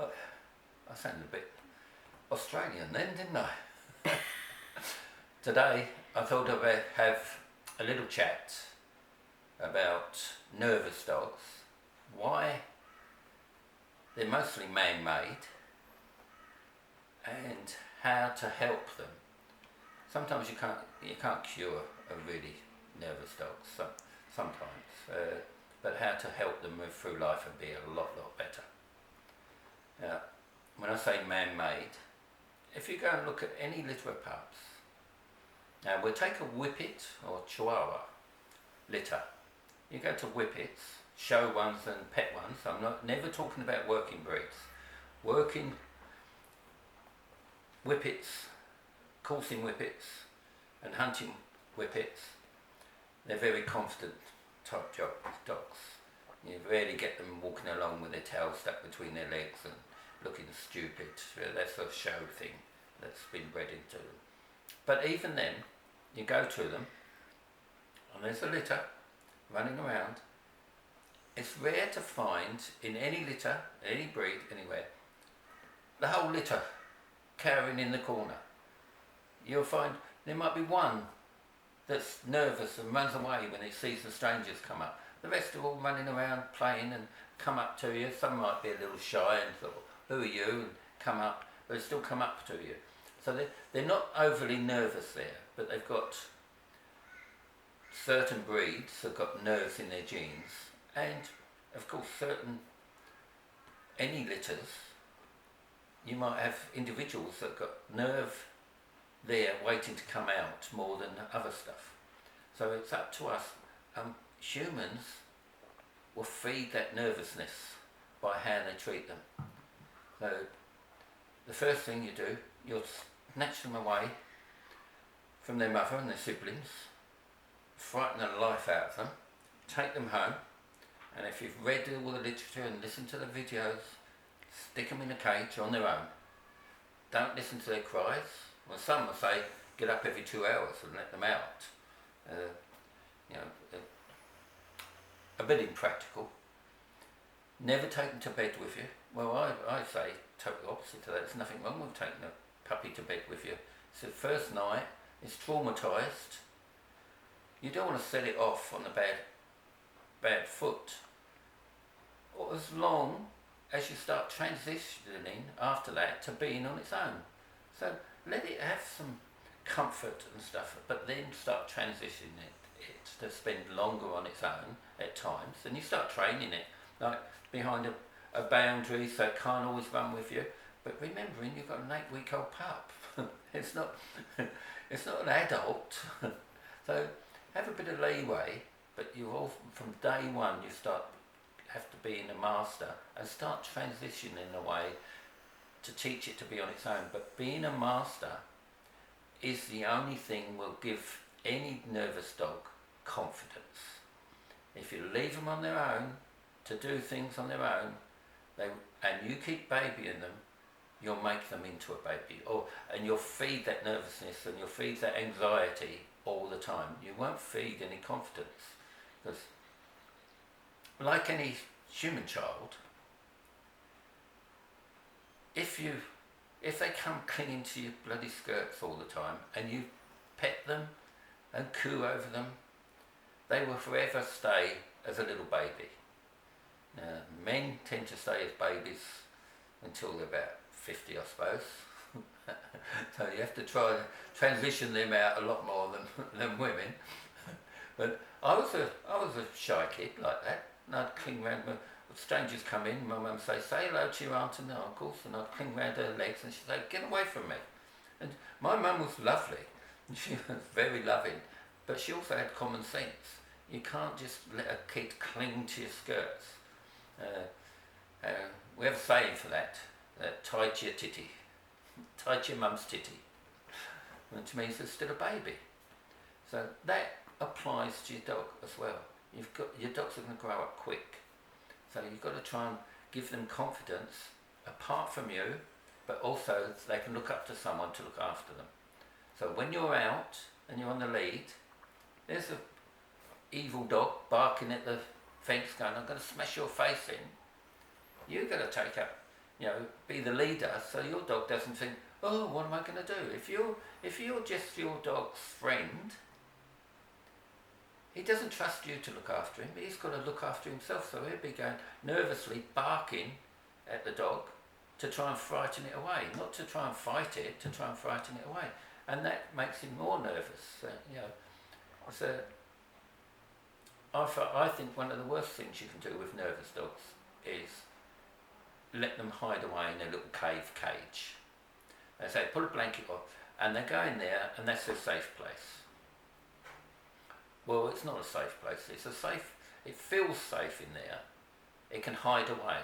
I sounded a bit Australian then, didn't I? Today I thought I'd have a little chat about nervous dogs, why they're mostly man-made, and how to help them. Sometimes you can't cure a really nervous dog, sometimes, but how to help them move through life and be a lot better. Now, when I say man-made, if you go and look at any litter of pups, now we'll take a Whippet or Chihuahua litter. You go to Whippets, show ones and pet ones. I'm never talking about working breeds. Working Whippets, coursing Whippets and hunting Whippets, they're very confident type dogs. You rarely get them walking along with their tail stuck between their legs and looking stupid. That's a show thing that's been bred into them. But even then, you go to them and there's a litter running around. It's rare to find in any litter, any breed, anywhere, the whole litter cowering in the corner. You'll find there might be one that's nervous and runs away when it sees the strangers come up. The rest are all running around playing and come up to you. Some might be a little shy and thought, who are you? And come up, but they still come up to you. So they're not overly nervous there, but they've got certain breeds that have got nerves in their genes, and of course any litters, you might have individuals that got nerve there waiting to come out more than other stuff. So it's up to us. Humans will feed that nervousness by how they treat them. So the first thing you do, you'll snatch them away from their mother and their siblings, frighten the life out of them, take them home, and if you've read all the literature and listened to the videos, stick them in a cage on their own. Don't listen to their cries. Well, some will say get up every 2 hours and let them out. A bit impractical. Never take them to bed with you. Well, I say totally opposite to that. There's nothing wrong with taking a puppy to bed with you. It's the first night, it's traumatised. You don't want to set it off on the bad foot. Or as long as you start transitioning after that to being on its own. So let it have some comfort and stuff, but then start transitioning it to spend longer on its own at times. And you start training it, like behind a boundary, so it can't always run with you. But remembering you've got an 8-week-old pup. It's not an adult. So have a bit of leeway, but you all from day one you have to be in a master and start transitioning away to teach it to be on its own. But being a master is the only thing will give any nervous dog confidence. If you leave them on their own to do things on their own, and you keep babying them, you'll make them into a baby, and you'll feed that nervousness and you'll feed that anxiety all the time. You won't feed any confidence, because like any human child, if they come clinging to your bloody skirts all the time and you pet them and coo over them, they will forever stay as a little baby. Now, men tend to stay as babies until they're about 50, I suppose. So you have to try to transition them out a lot more than women. But I was a shy kid like that, and I'd cling around when strangers come in. My mum say hello to your aunt and uncles, and I'd cling around her legs, and she'd say, get away from me. And my mum was lovely, and she was very loving, but she also had common sense. You can't just let a kid cling to your skirts. We have a saying for that, tie to your titty, tie to your mum's titty, which means they're still a baby. So that applies to your dog as well. Your dogs are going to grow up quick, so you've got to try and give them confidence apart from you, but also they can look up to someone to look after them. So when you're out and you're on the lead, there's an evil dog barking at the fence going, I'm going to smash your face in. You've got to take up be the leader, so your dog doesn't think, oh, what am I going to do? If you're just your dog's friend, he doesn't trust you to look after him. He's got to look after himself, so he'll be going nervously barking at the dog to try and frighten it away, not to try and fight it, to try and frighten it away, and that makes him more nervous. So I think one of the worst things you can do with nervous dogs is let them hide away in a little cage. They say, put a blanket on, and they go in there, and that's their safe place. Well, it's not a safe place. It feels safe in there. It can hide away.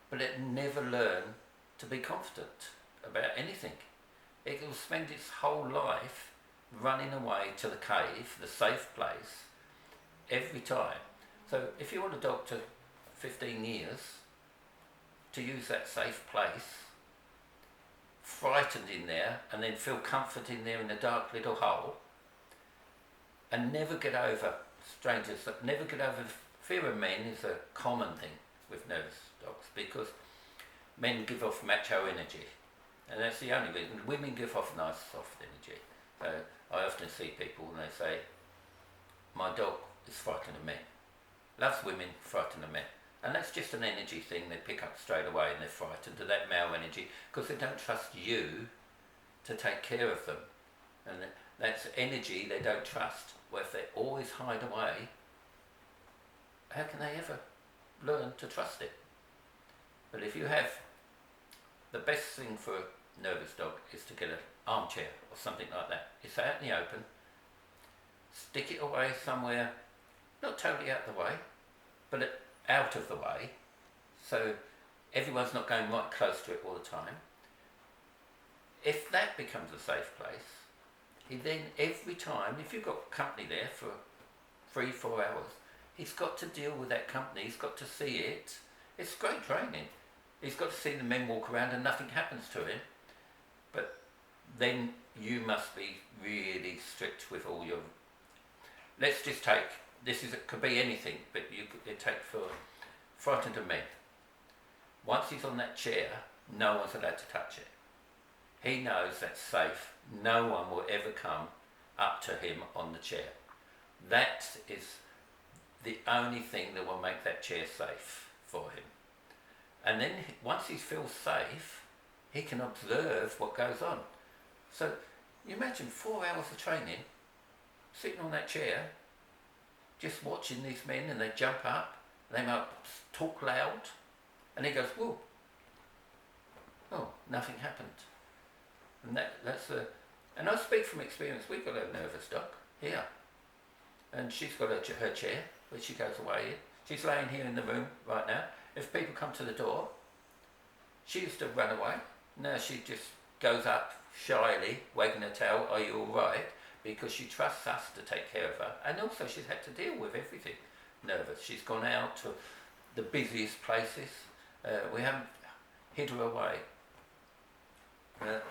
But it never learn to be confident about anything. It will spend its whole life running away to the cave, the safe place, every time. So if you want a dog to 15 years to use that safe place, frightened in there, and then feel comfort in there in a dark little hole, and never get over strangers, never get over fear of men is a common thing with nervous dogs, because men give off macho energy, and that's the only reason. Women give off nice soft energy. So I often see people and they say, my dog is frightened of men, loves women, frightened of men. And that's just an energy thing they pick up straight away, and they're frightened of that male energy because they don't trust you to take care of them. And that's energy they don't trust. Well, if they always hide away, how can they ever learn to trust it? But if you have, the best thing for a nervous dog is to get an armchair or something like that. It's out in the open, stick it away somewhere, not totally out the way, but out of the way, so everyone's not going right close to it all the time. If that becomes a safe place, he then every time, if you've got company there for 3-4 hours, he's got to deal with that company, he's got to see it. It's great training. He's got to see the men walk around and nothing happens to him. But then you must be really strict with all your... Let's just take, it could be anything, but it take for frightened of men. Once he's on that chair, no one's allowed to touch it. He knows that's safe. No one will ever come up to him on the chair. That is the only thing that will make that chair safe for him. And then once he feels safe, he can observe what goes on. So you imagine 4 hours of training, sitting on that chair, just watching these men, and they jump up, they might talk loud, and he goes, whoa, oh, nothing happened. And and I speak from experience. We've got a nervous dog here, and she's got her chair, which she goes away in. She's laying here in the room right now. If people come to the door, she used to run away. Now she just goes up shyly, wagging her tail, are you all right? Because she trusts us to take care of her. And also she's had to deal with everything. Nervous. She's gone out to the busiest places. We haven't hid her away. Yes,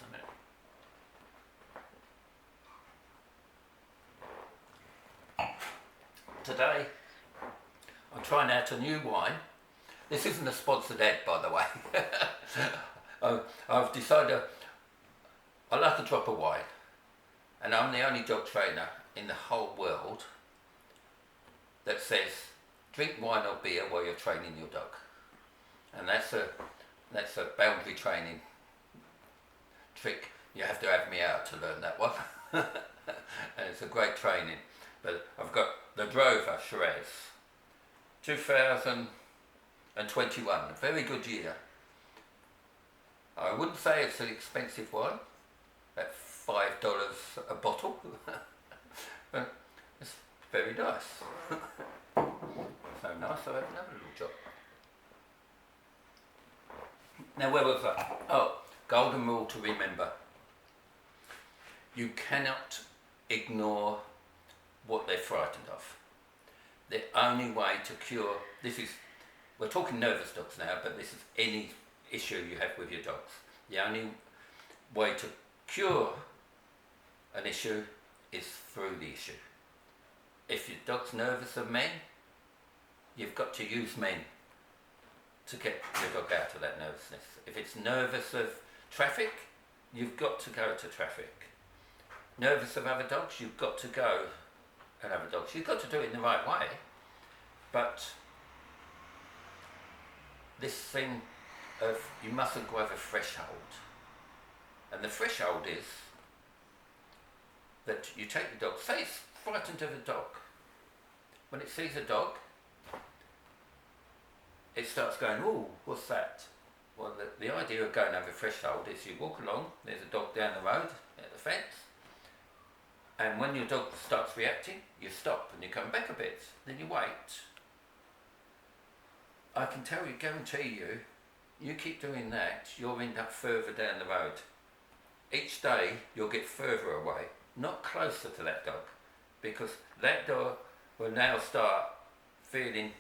a minute. Today, I'm trying out a new wine. This isn't a sponsored ad, by the way. I've decided I like a drop of wine, and I'm the only dog trainer in the whole world that says drink wine or beer while you're training your dog, and that's a boundary training trick. You have to have me out to learn that one. And it's a great training. But I've got the Drover Shiraz 2021, a very good year. I wouldn't say it's an expensive wine, at $5 a bottle, but it's very nice. So nice, I'll have another little job. Now, where was I? Oh, golden rule to remember. You cannot ignore what they're frightened of. The only way to cure, we're talking nervous dogs now, but this is any issue you have with your dogs. The only way to cure an issue is through the issue. If your dog's nervous of men, you've got to use men to get your dog out of that nervousness. If it's nervous of traffic, you've got to go to traffic. Nervous of other dogs, you've got to go and other dogs. You've got to do it in the right way, but this thing of you mustn't go over a threshold. And the threshold is that you take the dog, say it's frightened of a dog. When it sees a dog, it starts going, "Ooh, what's that?" Well, the idea of going over a threshold is you walk along, there's a dog down the road at the fence, and when your dog starts reacting, you stop and you come back a bit, then you wait. I can guarantee you, you keep doing that, you'll end up further down the road. Each day you'll get further away, not closer to that dog, because that dog will now start feeling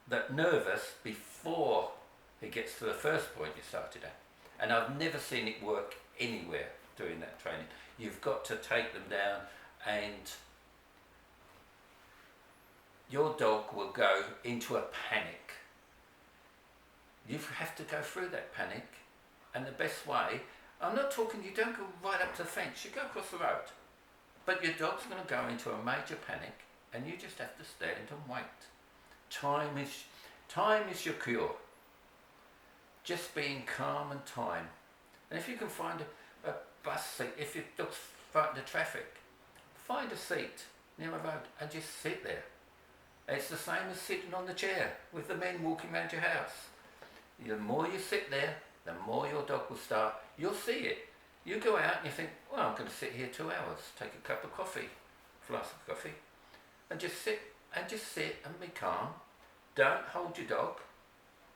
that nervous before it gets to the first point you started at. And I've never seen it work anywhere doing that training. You've got to take them down, and your dog will go into a panic. You have to go through that panic, and the best way, I'm not talking, you don't go right up to the fence, you go across the road. But your dog's going to go into a major panic, and you just have to stand and wait. Time is your cure. Just being calm and time. And if you can find a bus seat, if your dog's frightened of traffic, find a seat near a road and just sit there. It's the same as sitting on the chair with the men walking around your house. The more you sit there, the more your dog will start. You'll see it. You go out and you think, well, I'm going to sit here 2 hours, take a cup of coffee, flask of coffee, and just sit and be calm. Don't hold your dog.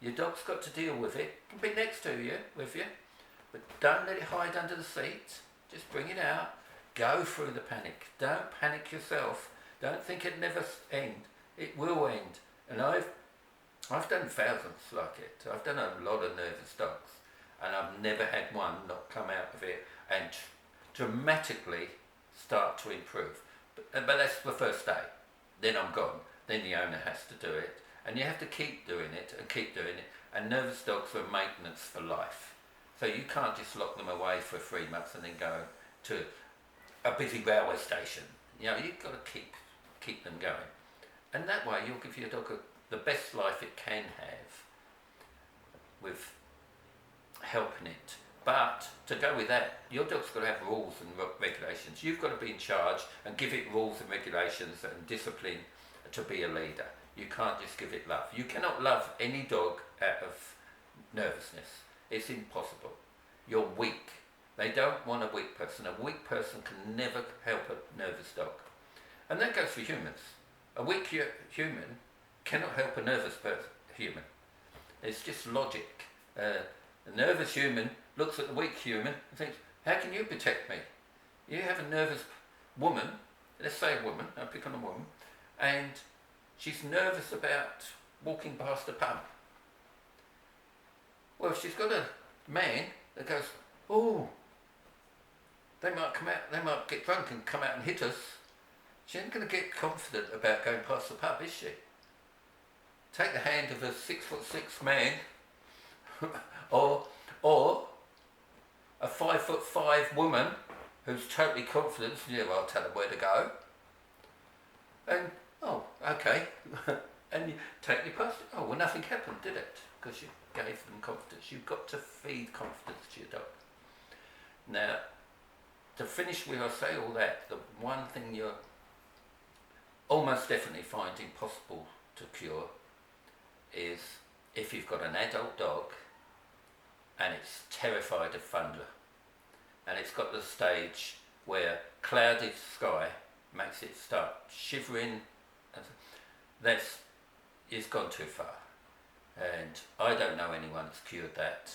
Your dog's got to deal with it. It can be next to you, with you, but don't let it hide under the seat. Just bring it out. Go through the panic. Don't panic yourself. Don't think it never end. It will end. And I've done thousands like it. I've done a lot of nervous dogs, and I've never had one not come out of it and dramatically start to improve. But that's the first day. Then I'm gone. Then the owner has to do it, and you have to keep doing it and keep doing it. And nervous dogs are maintenance for life. So you can't just lock them away for 3 months and then go to a busy railway station. You know, you've got to keep them going. And that way you'll give your dog the best life it can have with helping it. But to go with that, your dog's got to have rules and regulations. You've got to be in charge and give it rules and regulations and discipline to be a leader. You can't just give it love. You cannot love any dog out of nervousness. It's impossible. You're weak. They don't want a weak person. A weak person can never help a nervous dog. And that goes for humans. A weak human cannot help a nervous human. It's just logic. A nervous human looks at the weak human and thinks, how can you protect me? You have a nervous woman, let's say a woman, I'll pick on a woman, and she's nervous about walking past a pub. Well, if she's got a man that goes, oh, they might get drunk and come out and hit us, she ain't going to get confident about going past the pub, is she? Take the hand of a 6'6" man or a 5'5" woman who's totally confident. Yeah, well, I'll tell her where to go. And, oh, okay. And you take me past it. Oh, well, nothing happened, did it? Because you gave them confidence. You've got to feed confidence to your dog. Now, to finish with, I say all that, the one thing you're almost definitely finding possible to cure is if you've got an adult dog and it's terrified of thunder and it's got the stage where clouded sky makes it start shivering, and it's gone too far. And I don't know anyone that's cured that.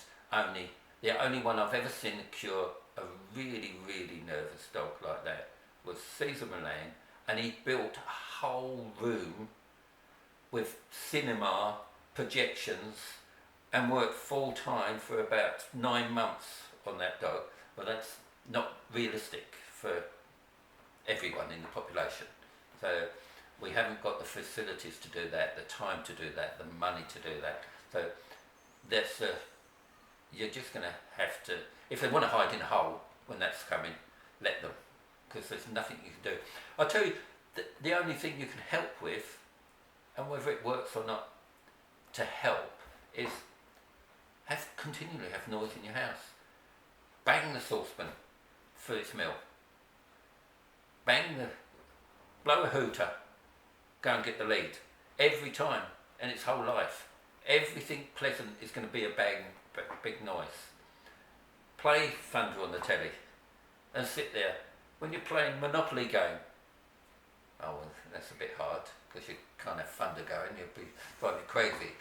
The only one I've ever seen cure a really, really nervous dog like that was Cesar Millan, and he built a whole room with cinema projections and worked full time for about 9 months on that dog. Well, that's not realistic for everyone in the population. So We haven't got the facilities to do that, the time to do that, the money to do that. So that's you're just going to have to, if they want to hide in a hole when that's coming, let them, because there's nothing you can do. I'll tell you, the only thing you can help with, and whether it works or not, to help is continually have noise in your house. Bang the saucepan for its meal. Blow a hooter, go and get the lead. Every time, and its whole life. Everything pleasant is going to be a big noise. Play Thunder on the telly and sit there. When you're playing Monopoly game, oh well, that's a bit hard because you can't have thunder going, you'll be driving crazy.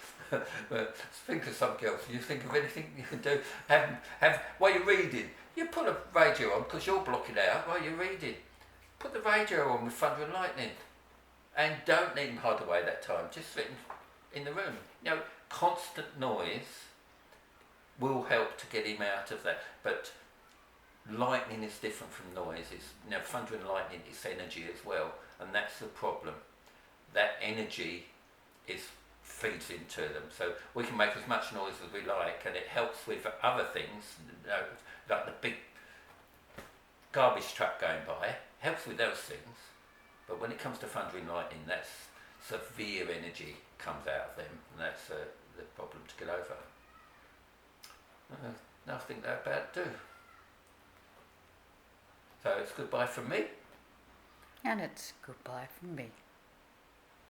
But think of something else. You think of anything you can do. While you're reading, you put a radio on because you're blocking out while you're reading. Put the radio on with Thunder and Lightning, and don't let him hide away that time. Just sit in the room. You know, constant noise will help to get him out of that. But lightning is different from noise. It's, you know, thunder and lightning is energy as well, and that's the problem. That energy feeds into them. So we can make as much noise as we like, and it helps with other things, you know, like the big garbage truck going by. Helps with those things. But when it comes to thunder and lightning, that's severe energy comes out of them, and that's the problem to get over. I think that about do. So it's goodbye from me. And it's goodbye from me.